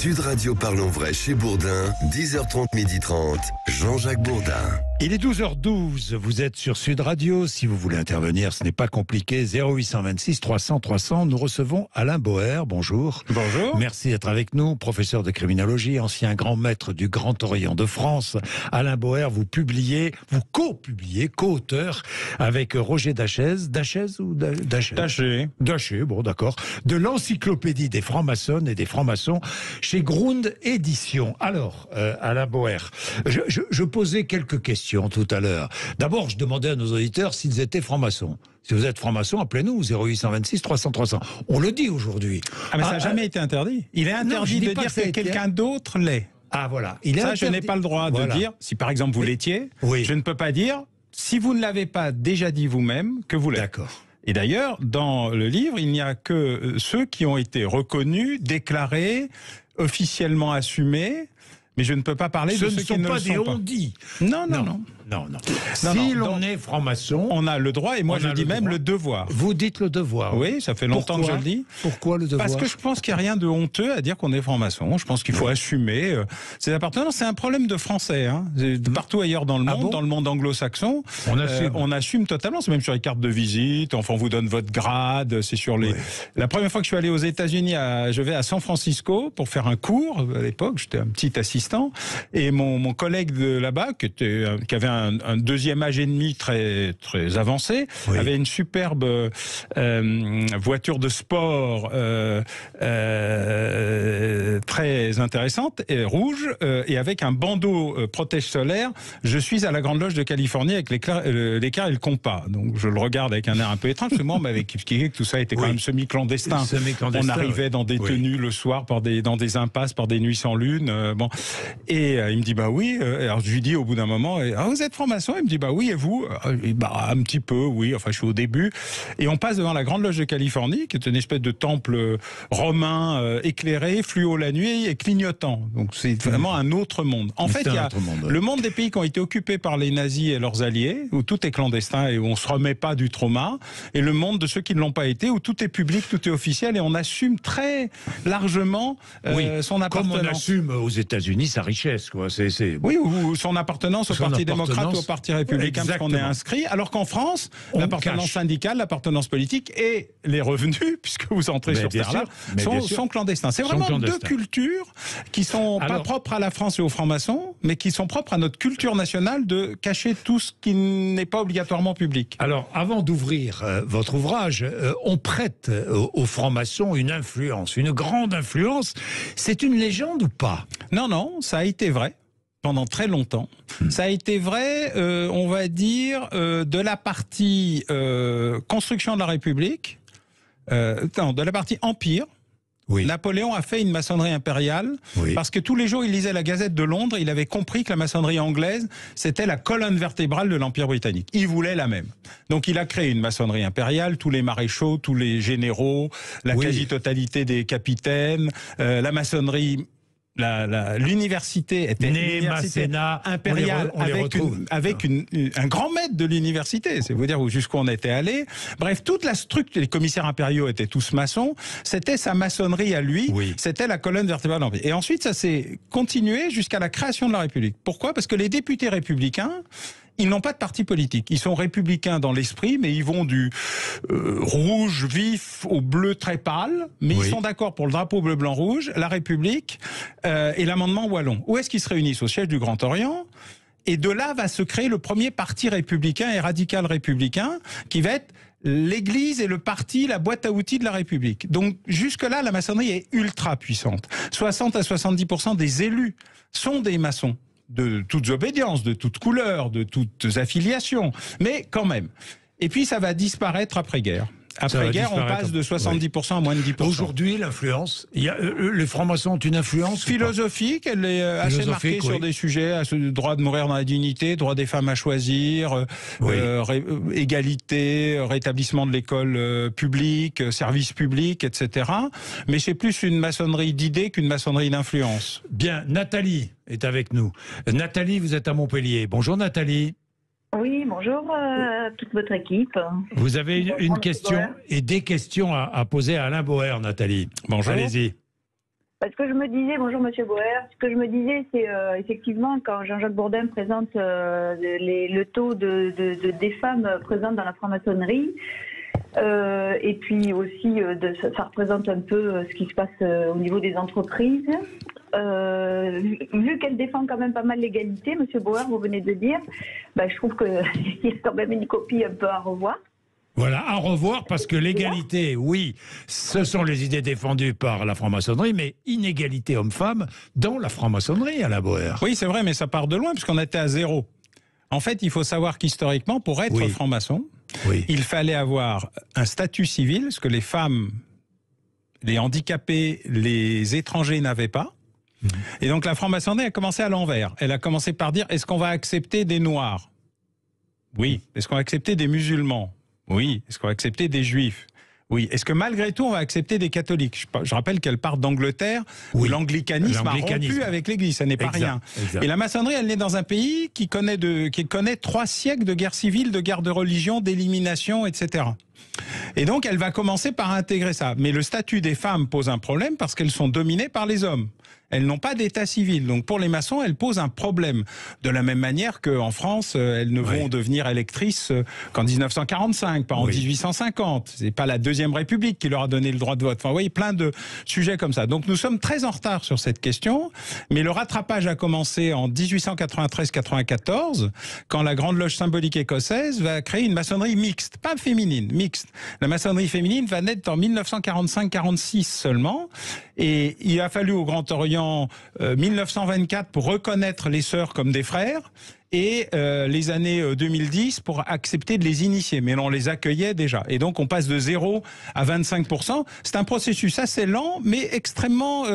Sud Radio Parlons Vrai chez Bourdin, 10h30, 12h30, Jean-Jacques Bourdin. Il est 12h12, vous êtes sur Sud Radio. Si vous voulez intervenir, ce n'est pas compliqué. 0826 300 300. Nous recevons Alain Boer. Bonjour. Bonjour. Merci d'être avec nous. Professeur de criminologie, ancien grand maître du Grand Orient de France. Alain Boer, vous co-publiez, co-auteur avec Roger Daché ou Daché, bon d'accord. De l'encyclopédie des francs-maçons et des francs-maçons chez Grund Éditions. Alors, Alain Boer, je posais quelques questions tout à l'heure. D'abord, je demandais à nos auditeurs s'ils étaient francs-maçons. Si vous êtes franc-maçon, appelez-nous 0826 300 300. On le dit aujourd'hui. Ah mais ça n'a jamais été interdit. Il est interdit de dire que quelqu'un d'autre l'est. Ah voilà. Je n'ai pas le droit de dire, si par exemple vous l'étiez, je ne peux pas dire, si vous ne l'avez pas déjà dit vous-même, que vous l'êtes. D'accord. Et d'ailleurs, dans le livre, il n'y a que ceux qui ont été reconnus, déclarés, officiellement assumés. Mais je ne peux pas parler de ceux qui ne le sont pas. Ce ne sont pas des on-dit. Non. Si l'on est franc-maçon, on a le droit, et moi je dis même le devoir. Vous dites le devoir. Oui, ça fait longtemps que je le dis. Pourquoi le devoir? Parce que je pense qu'il n'y a rien de honteux à dire qu'on est franc-maçon. Je pense qu'il faut assumer ses appartenances. C'est un problème de français. Hein. Partout ailleurs dans le monde, dans le monde anglo-saxon, on assume totalement. C'est même sur les cartes de visite. Enfin, on vous donne votre grade. C'est sur les. Oui. La première fois que je suis allé aux États-Unis, je vais à San Francisco pour faire un cours. À l'époque, j'étais un petit assistant, et mon collègue de là-bas, qui avait un deuxième âge et demi très très avancé, avait une superbe voiture de sport très intéressante, et rouge, et avec un bandeau protège solaire. Je suis à la Grande Loge de Californie avec l'écart et le compas. Donc je le regarde avec un air un peu étrange, parce que moi on m'avait expliqué que tout ça était quand même semi-clandestin. On arrivait dans des tenues le soir, dans des impasses, par des nuits sans lune. Et il me dit bah oui. Alors je lui dis au bout d'un moment, vous êtes franc-maçon? Il me dit bah oui, et vous? Un petit peu, oui. Enfin, je suis au début. Et on passe devant la Grande Loge de Californie, qui est une espèce de temple romain éclairé, fluo la nuit et clignotant. Donc c'est vraiment un autre monde. En fait, il y a le monde des pays qui ont été occupés par les nazis et leurs alliés, où tout est clandestin et où on se remet pas du trauma, et le monde de ceux qui ne l'ont pas été, où tout est public, tout est officiel, et on assume très largement son appartenance. Comme on assume aux États-Unis sa richesse, quoi. Oui, ou son appartenance au Parti démocrate ou au Parti républicain, parce qu'on est inscrit. Alors qu'en France, l'appartenance syndicale, l'appartenance politique et les revenus, puisque vous entrez sur terre-là, sont clandestins. C'est vraiment deux cultures qui sont pas propres à la France et aux francs-maçons, mais qui sont propres à notre culture nationale de cacher tout ce qui n'est pas obligatoirement public. Alors, avant d'ouvrir votre ouvrage, on prête aux francs-maçons une influence, une grande influence. C'est une légende ou pas? Non, ça a été vrai. Pendant très longtemps. Ça a été vrai, on va dire, de la partie construction de la République, de la partie Empire. Oui. Napoléon a fait une maçonnerie impériale parce que tous les jours il lisait la Gazette de Londres, il avait compris que la maçonnerie anglaise c'était la colonne vertébrale de l'Empire britannique. Il voulait la même. Donc il a créé une maçonnerie impériale, tous les maréchaux, tous les généraux, la quasi-totalité des capitaines, la maçonnerie. L'université était une université impériale avec un grand maître de l'université, c'est vous dire jusqu'où on était allé. Bref, toute la structure, les commissaires impériaux étaient tous maçons, c'était sa maçonnerie à lui, c'était la colonne vertébrale de l'Empire. Et ensuite, ça s'est continué jusqu'à la création de la République. Pourquoi? Parce que les députés républicains, ils n'ont pas de parti politique. Ils sont républicains dans l'esprit, mais ils vont du rouge vif au bleu très pâle. Mais ils sont d'accord pour le drapeau bleu-blanc-rouge, la République et l'amendement wallon. Où est-ce qu'ils se réunissent? Au siège du Grand Orient. Et de là va se créer le premier parti républicain et radical républicain, qui va être l'Église et le parti, la boîte à outils de la République. Donc jusque-là, la maçonnerie est ultra puissante. 60 à 70% des élus sont des maçons. De toutes obédiences, de toutes couleurs, de toutes affiliations, mais quand même. Et puis ça va disparaître après-guerre. Après-guerre, on passe de 70% à moins de 10%. Aujourd'hui, l'influence, les francs-maçons ont une influence philosophique, elle est assez marquée sur des sujets, droit de mourir dans la dignité, droit des femmes à choisir, égalité, rétablissement de l'école publique, service public, etc. Mais c'est plus une maçonnerie d'idées qu'une maçonnerie d'influence. Bien, Nathalie est avec nous. Nathalie, vous êtes à Montpellier. Bonjour Nathalie. Oui, bonjour à toute votre équipe. Vous avez une question et des questions à poser à Alain Boer, Nathalie. Bonjour. Allez-y. Parce que je me disais, bonjour Monsieur Boer, ce que je me disais, c'est effectivement quand Jean-Jacques Bourdin présente le taux des femmes présentes dans la franc-maçonnerie, et puis aussi ça représente un peu ce qui se passe au niveau des entreprises. Vu qu'elle défend quand même pas mal l'égalité, Monsieur Bauer, vous venez de dire, je trouve qu'il y a quand même une copie un peu à revoir. Voilà, à revoir, parce que l'égalité, oui, ce sont les idées défendues par la franc-maçonnerie, mais inégalité homme-femme dans la franc-maçonnerie, Alain Bauer. Oui, c'est vrai, mais ça part de loin, puisqu'on était à 0. En fait, il faut savoir qu'historiquement, pour être franc-maçon, il fallait avoir un statut civil, ce que les femmes, les handicapés, les étrangers n'avaient pas. Et donc la franc-maçonnerie a commencé à l'envers. Elle a commencé par dire, est-ce qu'on va accepter des noirs? Oui. Est-ce qu'on va accepter des musulmans? Oui. Est-ce qu'on va accepter des juifs? Oui. Est-ce que malgré tout, on va accepter des catholiques? Je rappelle qu'elle part d'Angleterre, où l'anglicanisme a rompu avec l'Église. Ça n'est pas rien. Exact. Et la maçonnerie, elle naît dans un pays qui connaît 3 siècles de guerre civile, de guerre de religion, d'élimination, etc. Et donc, elle va commencer par intégrer ça. Mais le statut des femmes pose un problème parce qu'elles sont dominées par les hommes. Elles n'ont pas d'état civil. Donc pour les maçons, elles posent un problème. De la même manière qu'en France, elles ne vont devenir électrices qu'en 1945, pas en 1850. C'est pas la Deuxième République qui leur a donné le droit de vote. Enfin, vous voyez, plein de sujets comme ça. Donc nous sommes très en retard sur cette question. Mais le rattrapage a commencé en 1893-94, quand la Grande Loge symbolique écossaise va créer une maçonnerie mixte, pas féminine, mixte. La maçonnerie féminine va naître en 1945-46 seulement. Et il a fallu au Grand Orient 1924 pour reconnaître les sœurs comme des frères et les années 2010 pour accepter de les initier. Mais on les accueillait déjà. Et donc on passe de 0 à 25%. C'est un processus assez lent mais extrêmement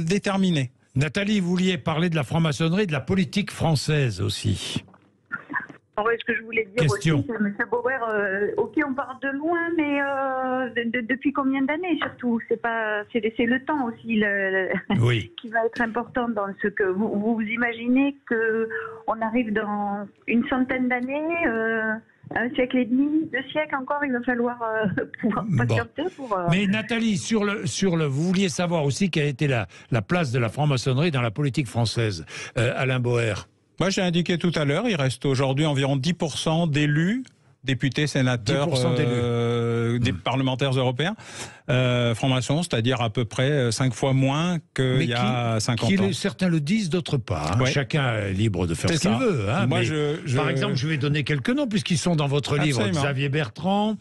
déterminé. Nathalie, vous vouliez parler de la franc-maçonnerie, de la politique française aussi. Oui, ce que je voulais dire aussi, M. Bauer, ok, on part de loin, mais depuis combien d'années surtout? C'est le temps aussi qui va être important dans ce que vous imaginez qu'on arrive dans une centaine d'années, un siècle et demi, 2 siècles encore, il va falloir pouvoir patienter pour... Mais Nathalie, vous vouliez savoir aussi quelle était la place de la franc-maçonnerie dans la politique française. Alain Bauer. Moi, j'ai indiqué tout à l'heure, il reste aujourd'hui environ 10% d'élus, députés, sénateurs, des parlementaires européens, francs-maçons, c'est-à-dire à peu près 5 fois moins qu'il y a 50 ans. Certains le disent, d'autres pas. Hein. Chacun est libre de faire ce qu'il veut. Hein. Moi, par exemple, je vais donner quelques noms, puisqu'ils sont dans votre livre. Xavier Bertrand,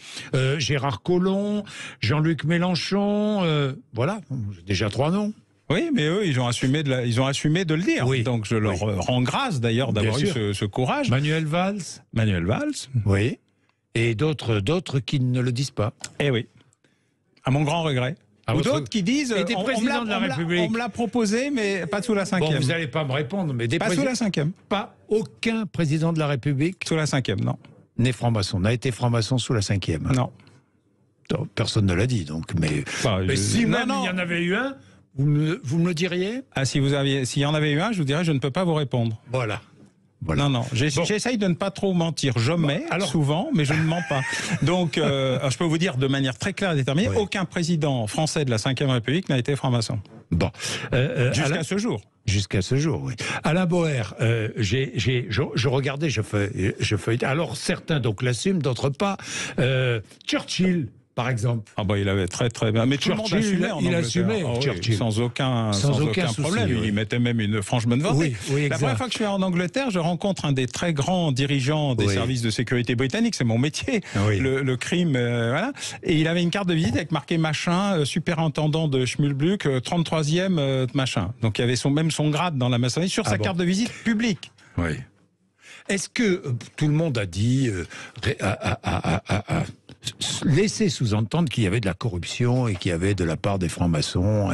Gérard Collomb, Jean-Luc Mélenchon, voilà, déjà 3 noms. Oui, mais eux, ils ont assumé de le dire. Oui. Donc je leur rends grâce d'ailleurs d'avoir eu ce courage. Manuel Valls. Oui. Et d'autres qui ne le disent pas. Eh oui. À mon grand regret. Ou d'autres qui disent et des présidents de la République. On me l'a proposé, mais pas sous la 5e. Bon, vous n'allez pas me répondre, mais pas sous la 5e. Pas aucun président de la République sous la 5e, non. N'est franc-maçon, n'a été franc-maçon sous la 5e. Non. Personne ne l'a dit, donc. Mais si même il y en avait eu un. Vous me le diriez? Ah, s'il y en avait eu un, je vous dirais, je ne peux pas vous répondre. Voilà. Non, j'essaye de ne pas trop mentir. Souvent, mais je ne mens pas. Donc, je peux vous dire de manière très claire et déterminée, aucun président français de la Ve République n'a été franc-maçon. Bon. Jusqu'à ce jour. Jusqu'à ce jour, oui. Alain Bauer, je regardais, je feuilletais. Alors, certains donc l'assument, d'autres pas. Churchill, par exemple. Ah bah il avait très bien. Mais tout le monde assumait en Angleterre. Assumé, Churchill. Sans aucun problème. Oui. Il mettait même une franche bonne volonté. Oui, la première fois que je suis en Angleterre, je rencontre un des très grands dirigeants des services de sécurité britanniques. C'est mon métier, le crime. Voilà. Et il avait une carte de visite avec marqué machin, superintendant de Schmulbluck, 33e machin. Donc il y avait même son grade dans la maçonnerie sur sa carte de visite publique. Oui. Est-ce que tout le monde a dit, laissé sous-entendre qu'il y avait de la corruption et qu'il y avait de la part des francs-maçons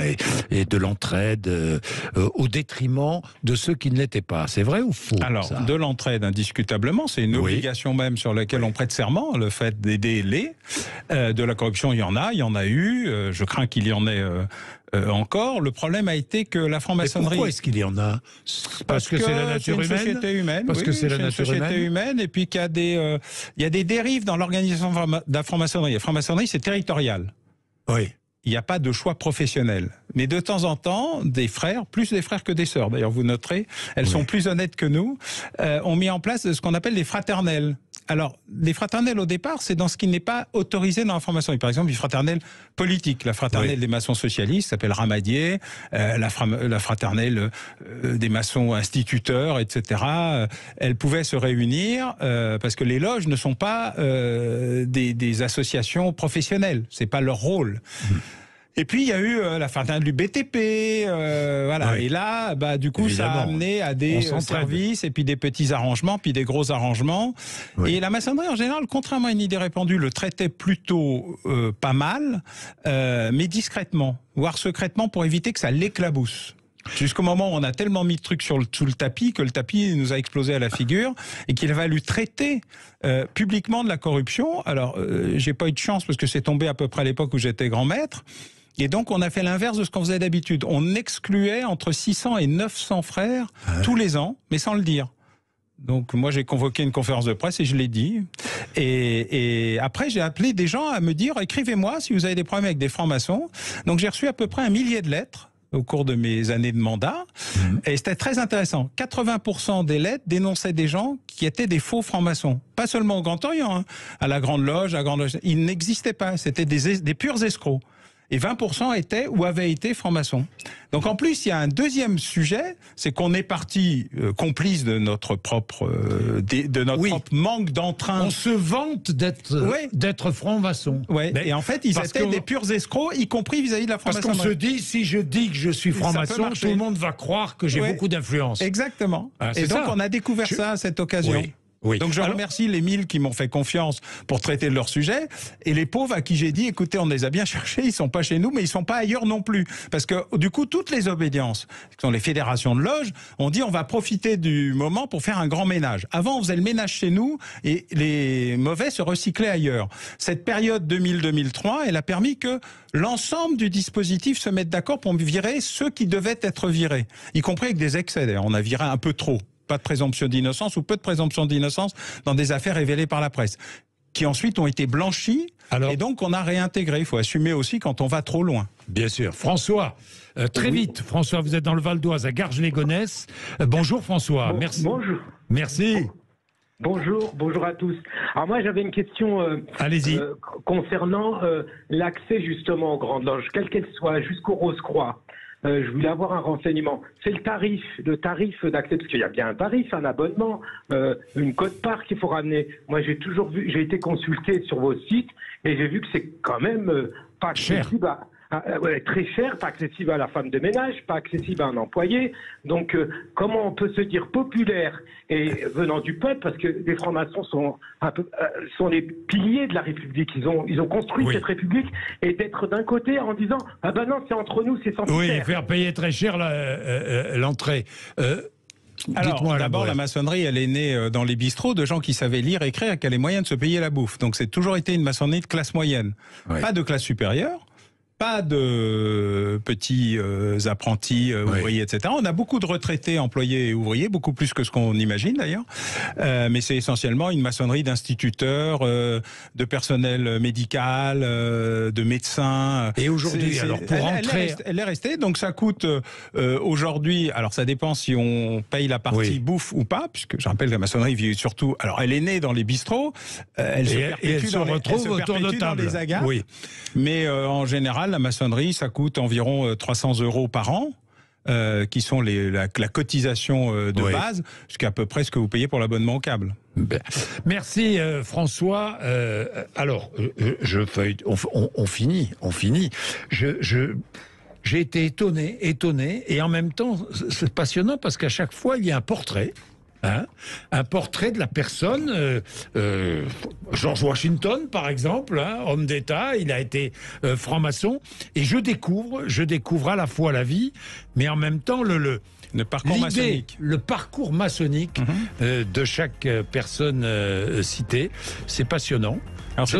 et de l'entraide au détriment de ceux qui ne l'étaient pas? C'est vrai ou faux? Alors, de l'entraide, indiscutablement, c'est une obligation même sur laquelle on prête serment, le fait d'aider les. De la corruption, il y en a eu, je crains qu'il y en ait encore. Le problème a été que la franc-maçonnerie... Mais pourquoi est-ce qu'il y en a? Parce que c'est la nature humaine. C'est une société humaine. Parce que c'est la nature humaine. Et puis qu'il y a des dérives dans l'organisation de la franc-maçonnerie. La franc-maçonnerie, c'est territorial. Oui. Il n'y a pas de choix professionnel. mais de temps en temps, des frères, plus des frères que des sœurs, d'ailleurs vous noterez, elles sont plus honnêtes que nous, ont mis en place ce qu'on appelle les fraternelles. Alors, les fraternelles, au départ, c'est dans ce qui n'est pas autorisé dans la formation. Par exemple, une fraternelle politique, la fraternelle des maçons socialistes, s'appelle Ramadier, la fraternelle des maçons instituteurs, etc. Elles pouvaient se réunir parce que les loges ne sont pas des associations professionnelles. C'est pas leur rôle. Et puis il y a eu la fraternelle du BTP, voilà. Oui. Et là, du coup, évidemment, ça a amené à des services et puis des petits arrangements, puis des gros arrangements. Oui. Et la maçonnerie en général, contrairement à une idée répandue, le traitait plutôt pas mal, mais discrètement, voire secrètement, pour éviter que ça l'éclabousse. Jusqu'au moment où on a tellement mis de trucs sous le tapis que le tapis nous a explosé à la figure et qu'il a fallu traiter publiquement de la corruption. Alors, j'ai pas eu de chance parce que c'est tombé à peu près à l'époque où j'étais grand maître. Et donc, on a fait l'inverse de ce qu'on faisait d'habitude. On excluait entre 600 et 900 frères tous les ans, mais sans le dire. Donc, moi, j'ai convoqué une conférence de presse et je l'ai dit. Et après, j'ai appelé des gens à me dire « Écrivez-moi si vous avez des problèmes avec des francs-maçons ». Donc, j'ai reçu à peu près 1 millier de lettres au cours de mes années de mandat. Et c'était très intéressant. 80% des lettres dénonçaient des gens qui étaient des faux francs-maçons. Pas seulement au Grand Orient, à la Grande Loge, Ils n'existaient pas. C'était des purs escrocs. Et 20% étaient ou avaient été francs-maçons. Donc en plus, il y a un deuxième sujet, c'est qu'on est parti complice de notre propre propre manque d'entrain. On se vante d'être franc-maçon. Ouais. Et en fait, ils étaient des purs escrocs, y compris vis-à-vis de la franc-maçonnerie. Parce qu'on se dit, si je dis que je suis franc-maçon, tout le monde va croire que j'ai beaucoup d'influence. Exactement. Et donc on a découvert ça à cette occasion. Oui. Donc je remercie les 1000 qui m'ont fait confiance pour traiter de leur sujet et les pauvres à qui j'ai dit écoutez, on les a bien cherchés, ils sont pas chez nous mais ils sont pas ailleurs non plus parce que du coup toutes les obédiences qui sont les fédérations de loges ont dit on va profiter du moment pour faire un grand ménage. Avant on faisait le ménage chez nous et les mauvais se recyclaient ailleurs. Cette période 2000-2003 elle a permis que l'ensemble du dispositif se mette d'accord pour virer ceux qui devaient être virés, y compris avec des excès d'ailleurs. On a viré un peu trop. Pas de présomption d'innocence ou peu de présomption d'innocence dans des affaires révélées par la presse, qui ensuite ont été blanchies. Et donc on a réintégré. Il faut assumer aussi quand on va trop loin. Bien sûr. François, très vite. François, vous êtes dans le Val d'Oise, à Garges-les-Gonesse. Bonjour François. Merci. Bonjour. Merci. Bonjour à tous. Alors moi j'avais une question allez-y. Concernant l'accès justement aux grandes loges, quelle qu'elle soit, jusqu'au Rose-Croix. Je voulais avoir un renseignement. C'est le tarif d'accès, parce qu'il y a bien un tarif, un abonnement, une quote-part qu'il faut ramener. Moi, j'ai été consulté sur vos sites et j'ai vu que c'est quand même pas accessible très cher, pas accessible à la femme de ménage, pas accessible à un employé. Donc, comment on peut se dire populaire et venant du peuple, parce que les francs-maçons sont les piliers de la République. Ils ont construit cette République, et d'être d'un côté en disant ah ben non, c'est entre nous, c'est sans faire. Oui, faire payer très cher l'entrée. Alors, d'abord, la maçonnerie, elle est née dans les bistrots de gens qui savaient lire, écrire et qui avaient les moyens de se payer la bouffe. Donc, c'est toujours été une maçonnerie de classe moyenne, pas de classe supérieure. Pas de petits apprentis, ouvriers, etc. On a beaucoup de retraités, employés et ouvriers, beaucoup plus que ce qu'on imagine d'ailleurs. Mais c'est essentiellement une maçonnerie d'instituteurs, de personnel médical, de médecins. Et aujourd'hui, alors pour rentrer... Elle est restée, donc ça coûte aujourd'hui, alors ça dépend si on paye la partie bouffe ou pas, puisque je rappelle que la maçonnerie vit surtout... Alors elle est née dans les bistrots, elle se retrouve autour de table. Dans les agates, mais en général, la maçonnerie, ça coûte environ 300 € par an, qui sont la cotisation de base, ce qui est à peu près ce que vous payez pour l'abonnement au câble. Merci François. Alors, on finit. J'ai été étonné, et en même temps, c'est passionnant parce qu'à chaque fois, il y a un portrait. Un portrait de la personne, George Washington par exemple, homme d'État, il a été franc-maçon, et je découvre à la fois la vie, mais en même temps le parcours maçonnique. Le parcours maçonnique de chaque personne citée, c'est passionnant. Alors c'est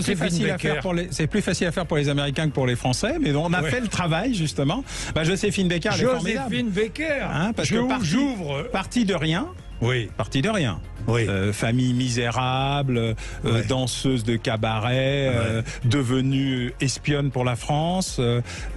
plus facile à faire pour les Américains que pour les Français, mais on a fait le travail justement. Joséphine Baker, elle est formidable. Joséphine Baker, parce que partie de rien. Oui. Parti de rien. Oui. Famille misérable, danseuse de cabaret, devenue espionne pour la France,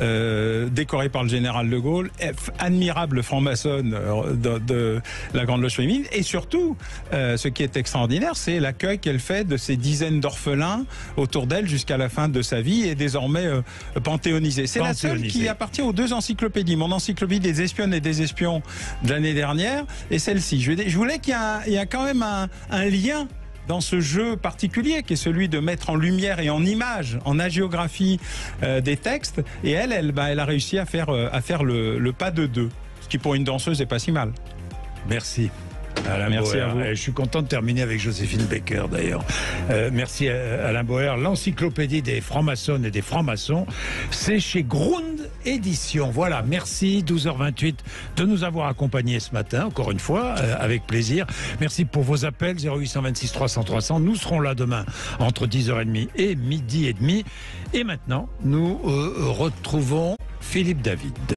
décorée par le général de Gaulle, admirable franc-maçonne de la Grande Loge féminine. Et surtout, ce qui est extraordinaire, c'est l'accueil qu'elle fait de ces dizaines d'orphelins autour d'elle jusqu'à la fin de sa vie et désormais panthéonisée. C'est la seule qui appartient aux 2 encyclopédies. Mon encyclopédie des espionnes et des espions de l'année dernière et celle-ci. Je voulais qu'il y a quand même un lien dans ce jeu particulier qui est celui de mettre en lumière et en image, en hagiographie des textes. Et elle a réussi à faire le pas de 2, ce qui pour une danseuse n'est pas si mal. Merci. Merci à vous. Je suis content de terminer avec Joséphine Baker d'ailleurs. Merci Alain Boer. L'encyclopédie des francs-maçonnes et des francs-maçons, c'est chez Grund Édition. Voilà, merci 12h28 de nous avoir accompagnés ce matin, encore une fois, avec plaisir. Merci pour vos appels 0826 300 300. Nous serons là demain entre 10h30 et midi et demi. Et maintenant, nous retrouvons Philippe David.